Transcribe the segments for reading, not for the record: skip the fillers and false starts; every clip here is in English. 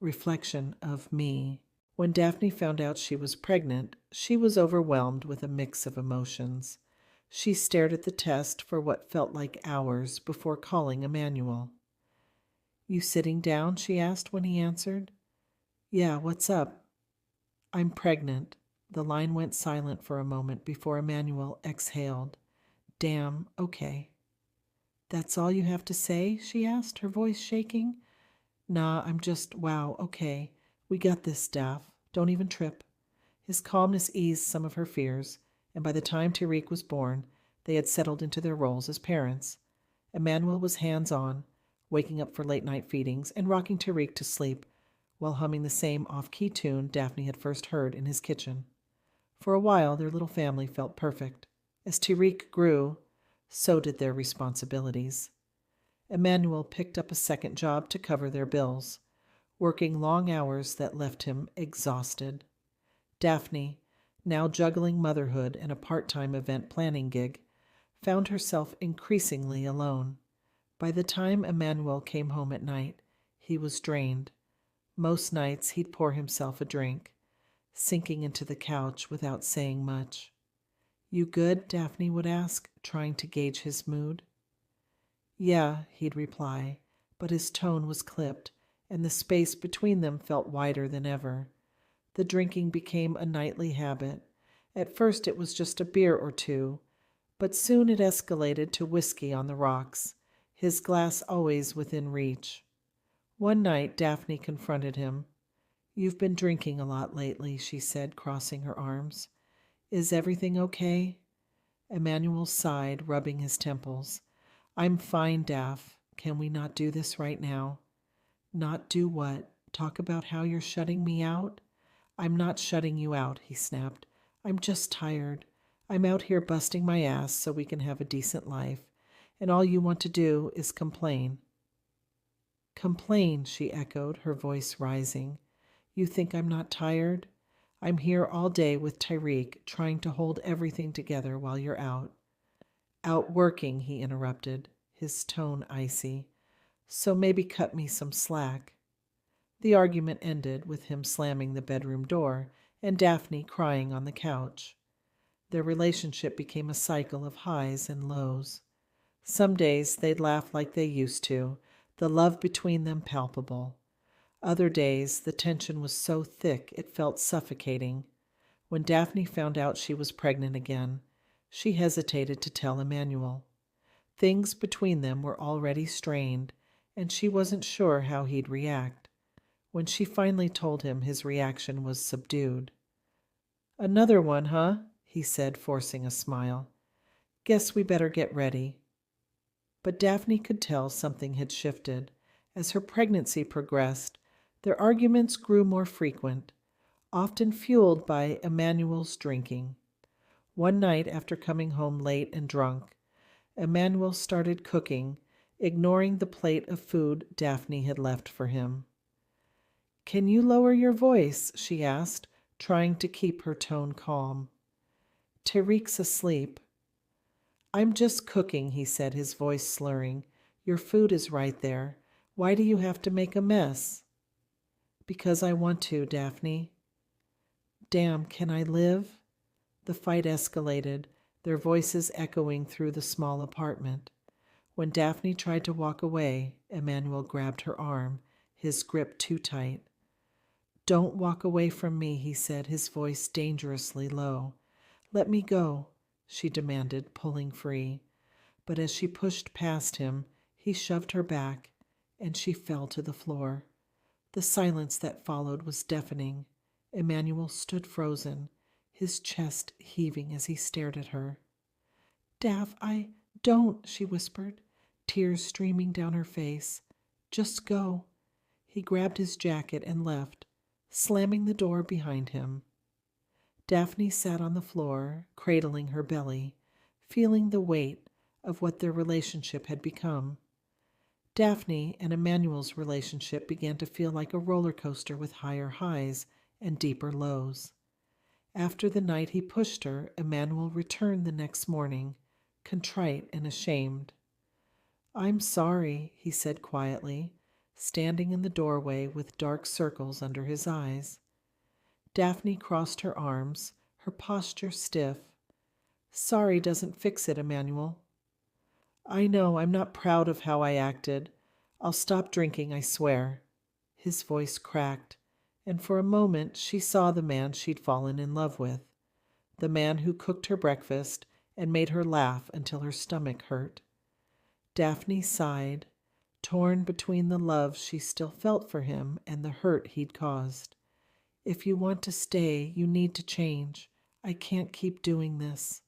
reflection of me. When Daphne found out she was pregnant, she was overwhelmed with a mix of emotions. She stared at the test for what felt like hours before calling Emmanuel. "You sitting down?" she asked when he answered. "Yeah, what's up?" "I'm pregnant." The line went silent for a moment before Emmanuel exhaled. "Damn, okay." "That's all you have to say?" she asked, her voice shaking. "Nah, I'm just, wow, okay. We got this, Daph. Don't even trip." His calmness eased some of her fears, and by the time Tariq was born, they had settled into their roles as parents. Emmanuel was hands-on, waking up for late-night feedings and rocking Tariq to sleep while humming the same off-key tune Daphne had first heard in his kitchen. For a while, their little family felt perfect. As Tariq grew, so did their responsibilities. Emmanuel picked up a second job to cover their bills, working long hours that left him exhausted. Daphne, now juggling motherhood and a part-time event planning gig, found herself increasingly alone. By the time Emmanuel came home at night, he was drained. Most nights he'd pour himself a drink, sinking into the couch without saying much. "You good?" Daphne would ask, trying to gauge his mood. "Yeah," he'd reply, but his tone was clipped, and the space between them felt wider than ever. The drinking became a nightly habit. At first it was just a beer or two, but soon it escalated to whiskey on the rocks, his glass always within reach. One night Daphne confronted him. "You've been drinking a lot lately," she said, crossing her arms. "Is everything okay?" Emmanuel sighed, rubbing his temples. "I'm fine, Daph. Can we not do this right now?" "Not do what? Talk about how you're shutting me out?" "I'm not shutting you out," he snapped. "I'm just tired. I'm out here busting my ass so we can have a decent life, and all you want to do is complain." "Complain," she echoed, her voice rising. "You think I'm not tired? I'm here all day with Tyreek, trying to hold everything together while you're out." "Out working," he interrupted, his tone icy. "So maybe cut me some slack." The argument ended with him slamming the bedroom door and Daphne crying on the couch. Their relationship became a cycle of highs and lows. Some days they'd laugh like they used to, the love between them palpable. Other days the tension was so thick it felt suffocating. When Daphne found out she was pregnant again, she hesitated to tell Emmanuel. Things between them were already strained, and she wasn't sure how he'd react. When she finally told him, his reaction was subdued. "Another one, huh?" he said, forcing a smile. "Guess we better get ready." But Daphne could tell something had shifted. As her pregnancy progressed, their arguments grew more frequent, often fueled by Emmanuel's drinking. One night, after coming home late and drunk, Emmanuel started cooking, ignoring the plate of food Daphne had left for him. "Can you lower your voice?" she asked, trying to keep her tone calm. "Tariq's asleep." "I'm just cooking," he said, his voice slurring. "Your food is right there. Why do you have to make a mess?" "Because I want to, Daphne." "Damn, can I live?" The fight escalated, their voices echoing through the small apartment. When Daphne tried to walk away, Emmanuel grabbed her arm, his grip too tight. "Don't walk away from me," he said, his voice dangerously low. "Let me go," she demanded, pulling free. But as she pushed past him, he shoved her back, and she fell to the floor. The silence that followed was deafening. Emmanuel stood frozen, his chest heaving as he stared at her. "Daph, I don't," she whispered, tears streaming down her face. "Just go." He grabbed his jacket and left, slamming the door behind him. Daphne sat on the floor, cradling her belly, feeling the weight of what their relationship had become. Daphne and Emmanuel's relationship began to feel like a roller coaster with higher highs and deeper lows. After the night he pushed her, Emmanuel returned the next morning, contrite and ashamed. "I'm sorry," he said quietly, standing in the doorway with dark circles under his eyes. Daphne crossed her arms, her posture stiff. Sorry doesn't fix it, Emmanuel. I know, I'm not proud of how I acted. I'll stop drinking, I swear. His voice cracked, and for a moment she saw the man she'd fallen in love with, the man who cooked her breakfast and made her laugh until her stomach hurt. Daphne sighed, torn between the love she still felt for him and the hurt he'd caused. If you want to stay, you need to change. I can't keep doing this.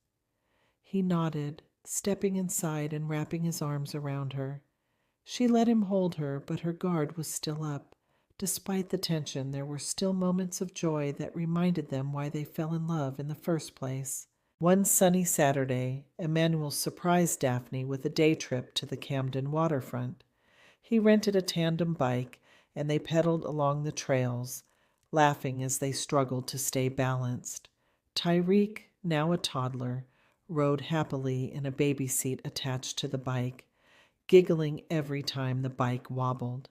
He nodded, stepping inside and wrapping his arms around her. She let him hold her, but her guard was still up. Despite the tension, there were still moments of joy that reminded them why they fell in love in the first place. One sunny Saturday, Emmanuel surprised Daphne with a day trip to the Camden waterfront. He rented a tandem bike, and they pedaled along the trails, laughing as they struggled to stay balanced. Tyreek, now a toddler, rode happily in a baby seat attached to the bike, giggling every time the bike wobbled.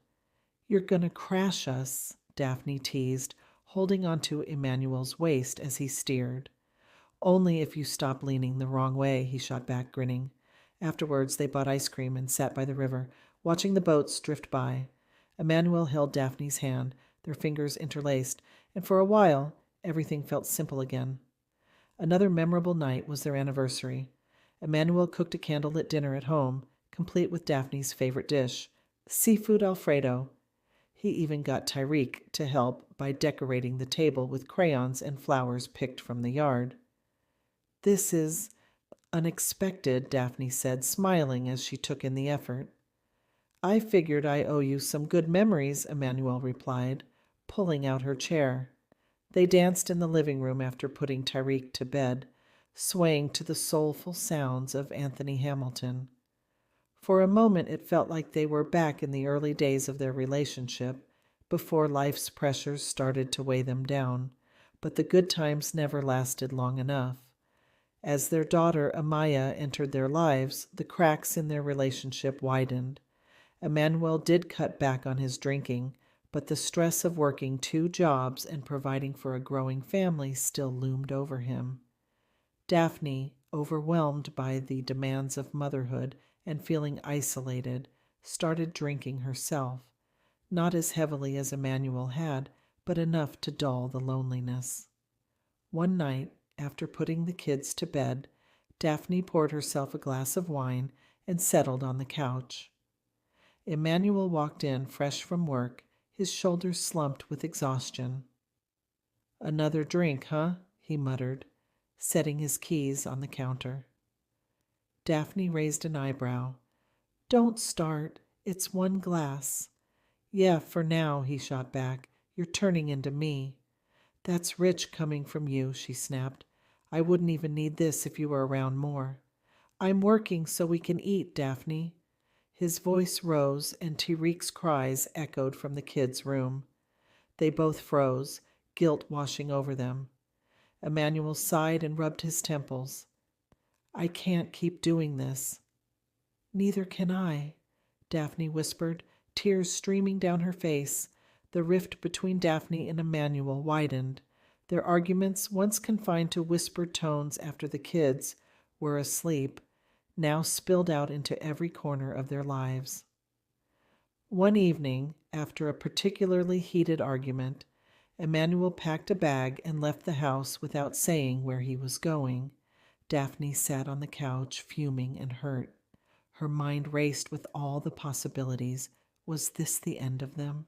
You're gonna crash us, Daphne teased, holding onto Emmanuel's waist as he steered. Only if you stop leaning the wrong way, he shot back, grinning. Afterwards, they bought ice cream and sat by the river, watching the boats drift by. Emmanuel held Daphne's hand, their fingers interlaced, and for a while, everything felt simple again. Another memorable night was their anniversary. Emmanuel cooked a candlelit dinner at home, complete with Daphne's favorite dish, seafood Alfredo. He even got Tyreek to help by decorating the table with crayons and flowers picked from the yard. This is unexpected, Daphne said, smiling as she took in the effort. I figured I owe you some good memories, Emmanuel replied, pulling out her chair. They danced in the living room after putting Tyreek to bed, swaying to the soulful sounds of Anthony Hamilton. For a moment it felt like they were back in the early days of their relationship, before life's pressures started to weigh them down, but the good times never lasted long enough. As their daughter Amaya entered their lives, the cracks in their relationship widened. Emmanuel did cut back on his drinking, but the stress of working 2 jobs and providing for a growing family still loomed over him. Daphne, overwhelmed by the demands of motherhood and feeling isolated, started drinking herself, not as heavily as Emmanuel had, but enough to dull the loneliness. One night, after putting the kids to bed, Daphne poured herself a glass of wine and settled on the couch. Emmanuel walked in fresh from work, his shoulders slumped with exhaustion. Another drink, huh? He muttered, setting his keys on the counter. Daphne raised an eyebrow. Don't start. It's 1 glass. Yeah, for now, he shot back. You're turning into me. That's rich coming from you, she snapped. I wouldn't even need this if you were around more. I'm working so we can eat, Daphne. His voice rose, and Tyreek's cries echoed from the kids' room. They both froze, guilt washing over them. Emmanuel sighed and rubbed his temples. I can't keep doing this. Neither can I, Daphne whispered, tears streaming down her face. The rift between Daphne and Emmanuel widened. Their arguments, once confined to whispered tones after the kids were asleep, now spilled out into every corner of their lives. One evening, after a particularly heated argument, Emmanuel packed a bag and left the house without saying where he was going. Daphne sat on the couch, fuming and hurt. Her mind raced with all the possibilities. Was this the end of them?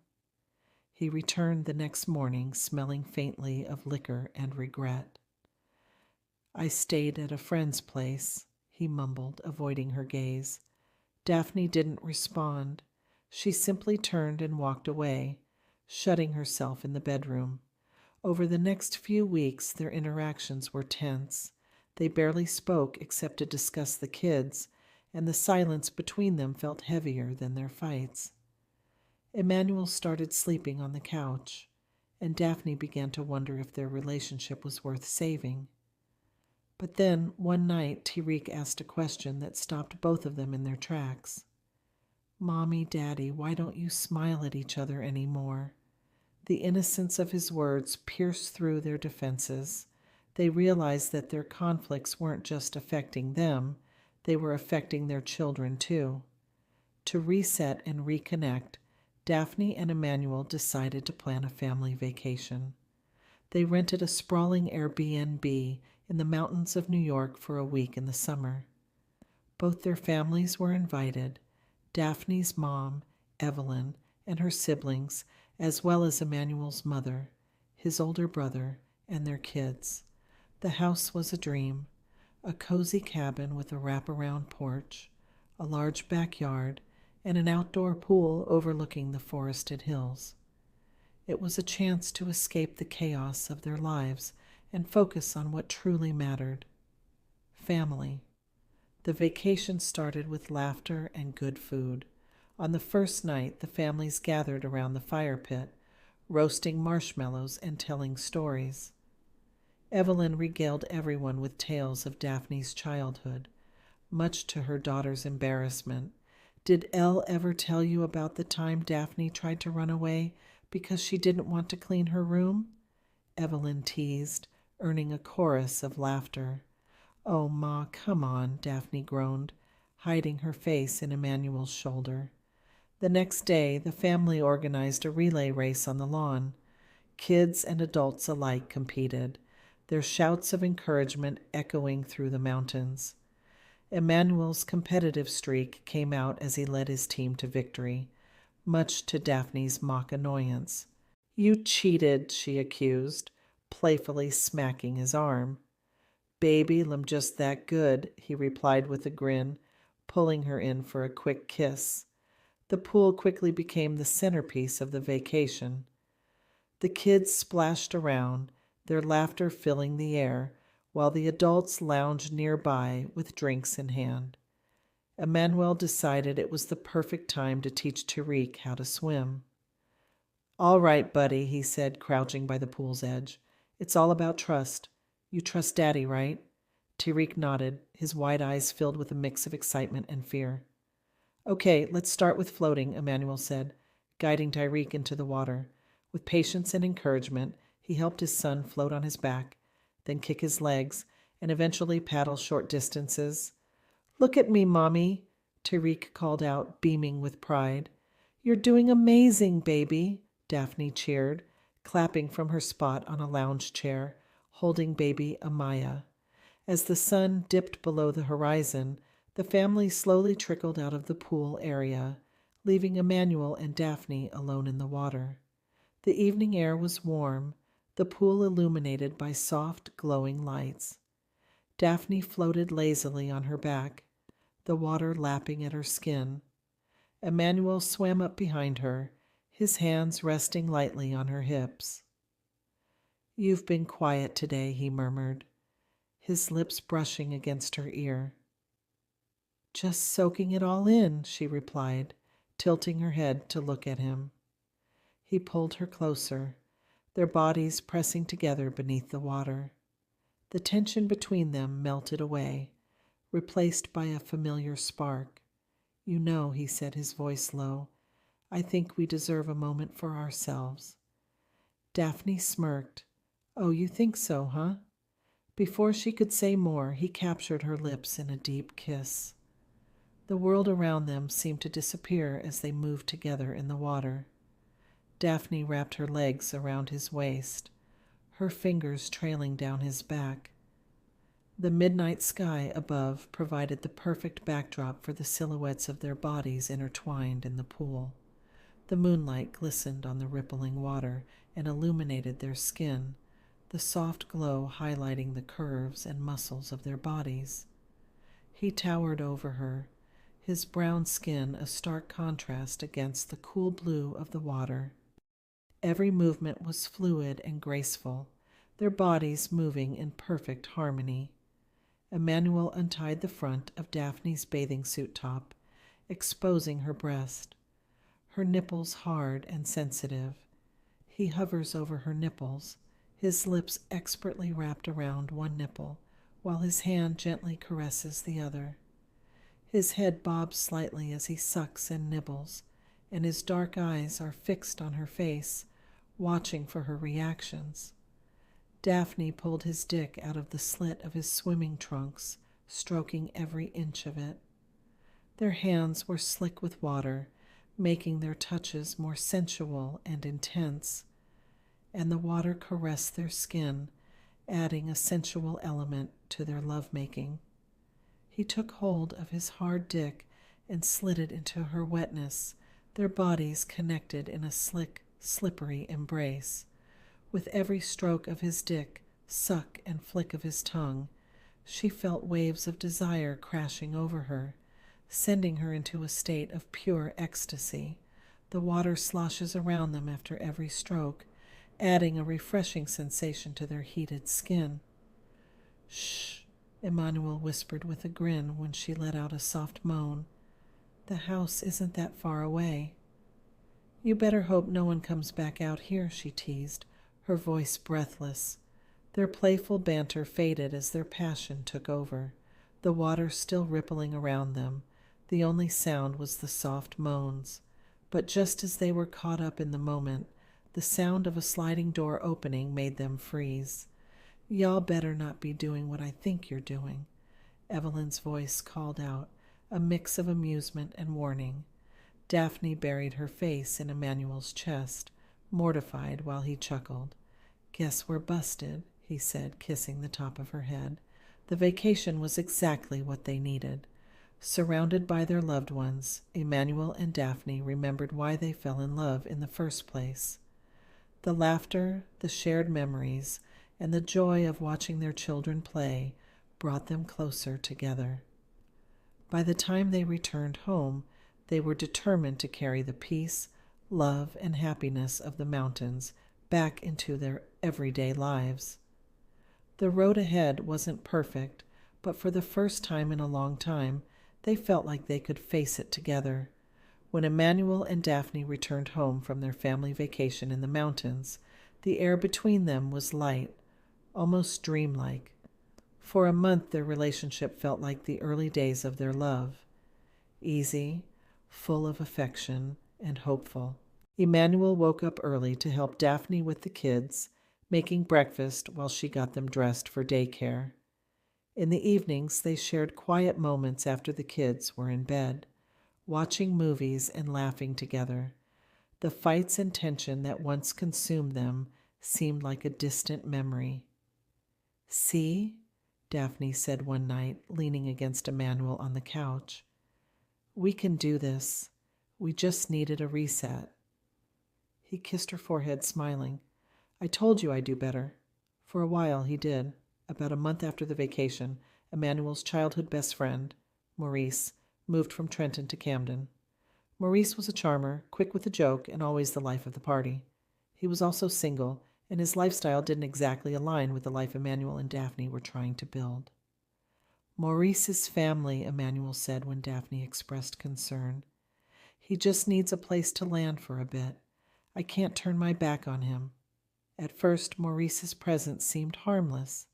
He returned the next morning, smelling faintly of liquor and regret. I stayed at a friend's place, he mumbled, avoiding her gaze. Daphne didn't respond. She simply turned and walked away, shutting herself in the bedroom. Over the next few weeks, their interactions were tense. They barely spoke except to discuss the kids, and the silence between them felt heavier than their fights. Emmanuel started sleeping on the couch, and Daphne began to wonder if their relationship was worth saving. But then, one night, Tyreek asked a question that stopped both of them in their tracks. Mommy, Daddy, why don't you smile at each other anymore? The innocence of his words pierced through their defenses. They realized that their conflicts weren't just affecting them, they were affecting their children too. To reset and reconnect, Daphne and Emmanuel decided to plan a family vacation. They rented a sprawling Airbnb in the mountains of New York for a week in the summer. Both their families were invited, Daphne's mom, Evelyn, and her siblings, as well as Emmanuel's mother, his older brother, and their kids. The house was a dream, a cozy cabin with a wraparound porch, a large backyard, and an outdoor pool overlooking the forested hills. It was a chance to escape the chaos of their lives and focus on what truly mattered: family. The vacation started with laughter and good food. On the first night, the families gathered around the fire pit, roasting marshmallows and telling stories. Evelyn regaled everyone with tales of Daphne's childhood, much to her daughter's embarrassment. Did Elle ever tell you about the time Daphne tried to run away because she didn't want to clean her room? Evelyn teased, earning a chorus of laughter. Oh, Ma, come on, Daphne groaned, hiding her face in Emmanuel's shoulder. The next day, the family organized a relay race on the lawn. Kids and adults alike competed, their shouts of encouragement echoing through the mountains. Emmanuel's competitive streak came out as he led his team to victory, much to Daphne's mock annoyance. You cheated, she accused, playfully smacking his arm. Baby, I'm just that good, he replied with a grin, pulling her in for a quick kiss. The pool quickly became the centerpiece of the vacation. The kids splashed around, their laughter filling the air, while the adults lounged nearby with drinks in hand. Emmanuel decided it was the perfect time to teach Tariq how to swim. All right, buddy, he said, crouching by the pool's edge. It's all about trust. You trust Daddy, right? Tariq nodded, his wide eyes filled with a mix of excitement and fear. Okay, let's start with floating, Emmanuel said, guiding Tariq into the water. With patience and encouragement, he helped his son float on his back, then kick his legs, and eventually paddle short distances. Look at me, Mommy, Tariq called out, beaming with pride. You're doing amazing, baby, Daphne cheered, clapping from her spot on a lounge chair, holding baby Amaya. As the sun dipped below the horizon, the family slowly trickled out of the pool area, leaving Emmanuel and Daphne alone in the water. The evening air was warm, the pool illuminated by soft, glowing lights. Daphne floated lazily on her back, the water lapping at her skin. Emmanuel swam up behind her, his hands resting lightly on her hips. You've been quiet today, he murmured, his lips brushing against her ear. Just soaking it all in, she replied, tilting her head to look at him. He pulled her closer, their bodies pressing together beneath the water. The tension between them melted away, replaced by a familiar spark. You know, he said, his voice low, I think we deserve a moment for ourselves. Daphne smirked. Oh, you think so, huh? Before she could say more, he captured her lips in a deep kiss. The world around them seemed to disappear as they moved together in the water. Daphne wrapped her legs around his waist, her fingers trailing down his back. The midnight sky above provided the perfect backdrop for the silhouettes of their bodies intertwined in the pool. The moonlight glistened on the rippling water and illuminated their skin, the soft glow highlighting the curves and muscles of their bodies. He towered over her, his brown skin a stark contrast against the cool blue of the water. Every movement was fluid and graceful, their bodies moving in perfect harmony. Emmanuel untied the front of Daphne's bathing suit top, exposing her breast, her nipples hard and sensitive. He hovers over her nipples, his lips expertly wrapped around one nipple, while his hand gently caresses the other. His head bobs slightly as he sucks and nibbles, and his dark eyes are fixed on her face, watching for her reactions. Daphne pulled his dick out of the slit of his swimming trunks, stroking every inch of it. Their hands were slick with water, making their touches more sensual and intense, and the water caressed their skin, adding a sensual element to their lovemaking. He took hold of his hard dick and slid it into her wetness, their bodies connected in a slick, slippery embrace. With every stroke of his dick, suck and flick of his tongue, she felt waves of desire crashing over her, sending her into a state of pure ecstasy. The water sloshes around them after every stroke, adding a refreshing sensation to their heated skin. "Shh," Emmanuel whispered with a grin when she let out a soft moan. "The house isn't that far away." "You better hope no one comes back out here," she teased, her voice breathless. Their playful banter faded as their passion took over, the water still rippling around them. The only sound was the soft moans. But just as they were caught up in the moment, the sound of a sliding door opening made them freeze. "Y'all better not be doing what I think you're doing," Evelyn's voice called out, a mix of amusement and warning. Daphne buried her face in Emmanuel's chest, mortified while he chuckled. "Guess we're busted," he said, kissing the top of her head. The vacation was exactly what they needed. Surrounded by their loved ones, Emmanuel and Daphne remembered why they fell in love in the first place. The laughter, the shared memories, and the joy of watching their children play brought them closer together. By the time they returned home, they were determined to carry the peace, love, and happiness of the mountains back into their everyday lives. The road ahead wasn't perfect, but for the first time in a long time, they felt like they could face it together. When Emmanuel and Daphne returned home from their family vacation in the mountains, the air between them was light, almost dreamlike. For a month their relationship felt like the early days of their love, easy, full of affection, and hopeful. Emmanuel woke up early to help Daphne with the kids, making breakfast while she got them dressed for daycare. In the evenings, they shared quiet moments after the kids were in bed, watching movies and laughing together. The fights and tension that once consumed them seemed like a distant memory. "See?" Daphne said one night, leaning against Emmanuel on the couch. "We can do this. We just needed a reset." He kissed her forehead, smiling. "I told you I'd do better." For a while he did. About a month after the vacation, Emmanuel's childhood best friend, Maurice, moved from Trenton to Camden. Maurice was a charmer, quick with a joke, and always the life of the party. He was also single, and his lifestyle didn't exactly align with the life Emmanuel and Daphne were trying to build. "Maurice's family," Emmanuel said when Daphne expressed concern. "He just needs a place to land for a bit. I can't turn my back on him." At first, Maurice's presence seemed harmless.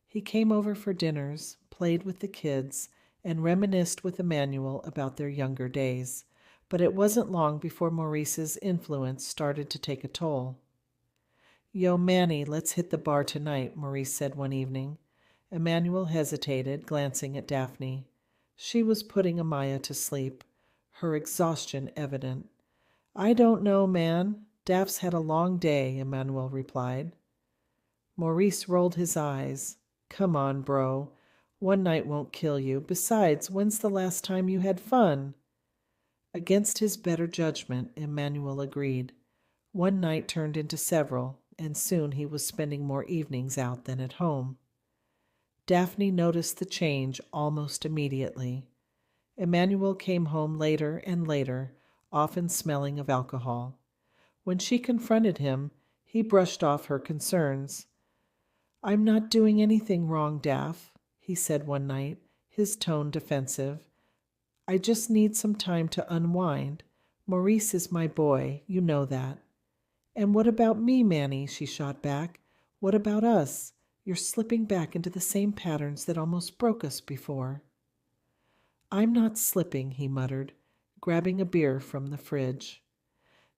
He came over for dinners, played with the kids, and reminisced with Emmanuel about their younger days. But it wasn't long before Maurice's influence started to take a toll. "Yo, Manny, let's hit the bar tonight," Maurice said one evening. Emmanuel hesitated, glancing at Daphne. She was putting Amaya to sleep, her exhaustion evident. "I don't know, man. Daph's had a long day," Emmanuel replied. Maurice rolled his eyes. "Come on, bro. One night won't kill you. Besides, when's the last time you had fun?" Against his better judgment, Emmanuel agreed. One night turned into several, and soon he was spending more evenings out than at home. Daphne noticed the change almost immediately. Emmanuel came home later and later, often smelling of alcohol. When she confronted him, he brushed off her concerns. "I'm not doing anything wrong, Daph," he said one night, his tone defensive. "I just need some time to unwind. Maurice is my boy, you know that." "And what about me, Manny?" she shot back. "What about us? You're slipping back into the same patterns that almost broke us before." I'm not slipping, he muttered, grabbing a beer from the fridge.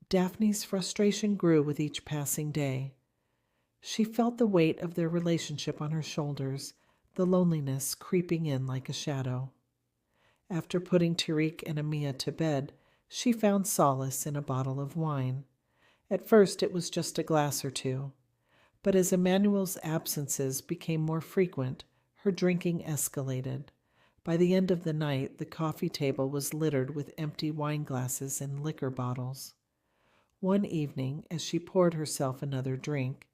Daphne's frustration grew with each passing day. She felt the weight of their relationship on her shoulders, the loneliness creeping in like a shadow. After putting Tariq and Amia to bed, she found solace in a bottle of wine. At first it was just a glass or two, but as Emmanuel's absences became more frequent, her drinking escalated. By the end of the night, the coffee table was littered with empty wine glasses and liquor bottles. One evening, as she poured herself another drink,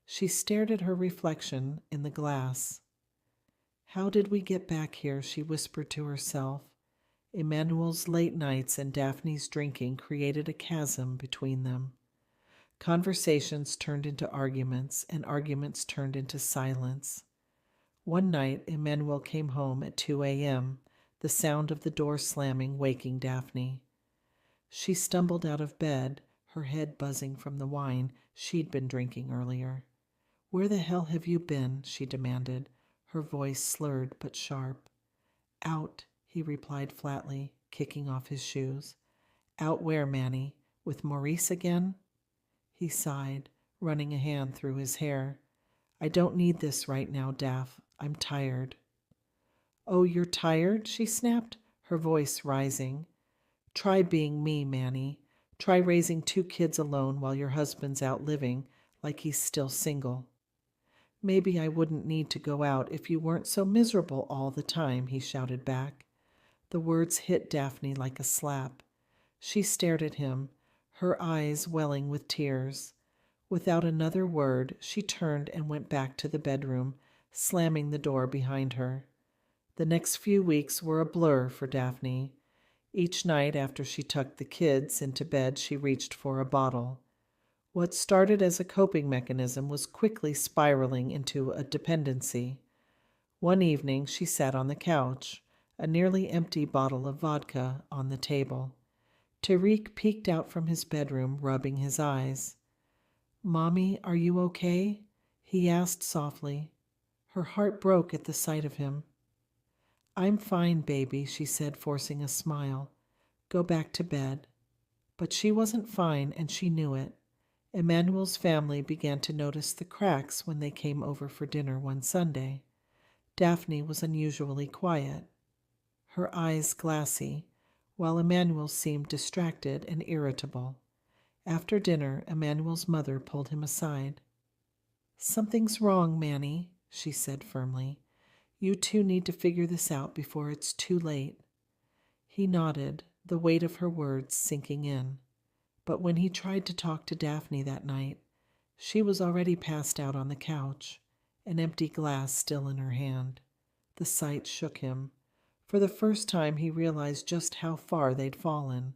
she stared at her reflection in the glass. How did we get back here? She whispered to herself. Emmanuel's late nights and Daphne's drinking created a chasm between them. Conversations turned into arguments, and arguments turned into silence. One night, Emmanuel came home at 2 a.m., the sound of the door slamming waking Daphne. She stumbled out of bed, her head buzzing from the wine she'd been drinking earlier. "Where the hell have you been?" she demanded, her voice slurred but sharp. "Out," he replied flatly, kicking off his shoes. "Out where, Manny? With Maurice again?" He sighed, running a hand through his hair. "I don't need this right now, Daph. I'm tired." "Oh, you're tired?" she snapped, her voice rising. "Try being me, Manny. Try raising 2 kids alone while your husband's out living like he's still single." "Maybe I wouldn't need to go out if you weren't so miserable all the time," he shouted back. The words hit Daphne like a slap. She stared at him, her eyes welling with tears. Without another word, she turned and went back to the bedroom, slamming the door behind her. The next few weeks were a blur for Daphne. Each night after she tucked the kids into bed, she reached for a bottle. What started as a coping mechanism was quickly spiraling into a dependency. One evening, she sat on the couch, a nearly empty bottle of vodka on the table. Tariq peeked out from his bedroom, rubbing his eyes. "Mommy, are you okay?" he asked softly. Her heart broke at the sight of him. "I'm fine, baby," she said, forcing a smile. "Go back to bed." But she wasn't fine, and she knew it. Emmanuel's family began to notice the cracks when they came over for dinner one Sunday. Daphne was unusually quiet, her eyes glassy, while Emmanuel seemed distracted and irritable. After dinner, Emmanuel's mother pulled him aside. "Something's wrong, Manny," she said firmly. "You two need to figure this out before it's too late." He nodded, the weight of her words sinking in. But when he tried to talk to Daphne that night, she was already passed out on the couch, an empty glass still in her hand. The sight shook him. For the first time, he realized just how far they'd fallen.